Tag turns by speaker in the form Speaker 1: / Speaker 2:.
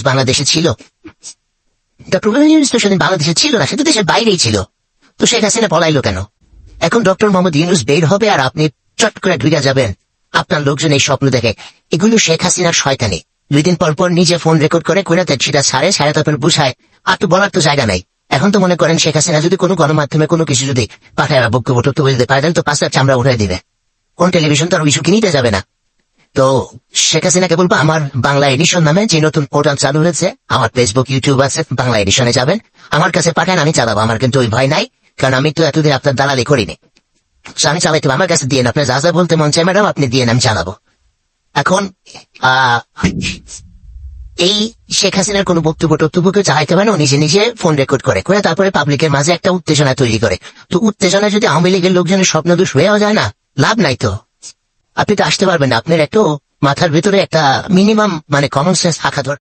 Speaker 1: বাংলাদেশে ছিল, ডক্টর মোহাম্মদ ইউনূস তো সেদিন বাংলাদেশে ছিল না, সে তো দেশের বাইরেই ছিল। তো শেখ হাসিনা পলাইলো কেন? এখন ডক্টর মোহাম্মদ ইউনূস বের হবে আর আপনি চট করে ঢুকে যাবেন, আপনার লোকজন এই স্বপ্ন দেখে। এগুলো শেখ হাসিনার শয়তানি। 2 দিন পর পর নিজে ফোন রেকর্ড করে কোনাতে সেটা ছাড়ে তারপর বুঝায়, আর তো বলার তো জায়গা নাই। এখন তো মনে করেন শেখ হাসিনা যদি কোনো গণমাধ্যমে কোনো কিছু যদি পাঠায় বক্তব্য টক্তব্য দিতে পারেন তো 5 লাখ চামড়া উঠাই দিবে। কোন টেলিভিশন তো আর ইস্যু কিনিতে যাবে না। তো শেখ হাসিনাকে বলবো আমার বাংলা এডিশন নামে যে নতুন পোর্টাল চালু হয়েছে, আমার ফেসবুক ইউটিউব আছে, বাংলা এডিশনে যাবেন, আমার কাছে পাঠান, আমি চালাবো। আমার কিন্তু ওই ভয় নাই, কারণ আমি তো এতদিন আপনার দালালি করিনি। আমি চালাইতে আমার কাছে দিয়ে আপনি যা যা বলতে মন চাই ম্যাডাম আপনি দিয়ে আমি চালাবো। এখন এই শেখ হাসিনার কোন বক্তব্য টক্তব্যকে চালাইতে পারে না, নিজে নিজে ফোন রেকর্ড করে তারপরে পাবলিকের মাঝে একটা উত্তেজনা তৈরি করে। তো উত্তেজনা যদি আওয়ামী লীগের লোকজনের স্বপ্নদোষ হয়েও যায় না, লাভ নাই। তো আপনি তো আসতে পারবেন না, আপনার একটু মাথার ভিতরে একটা মিনিমাম কমন সেন্স থাকা দরকার।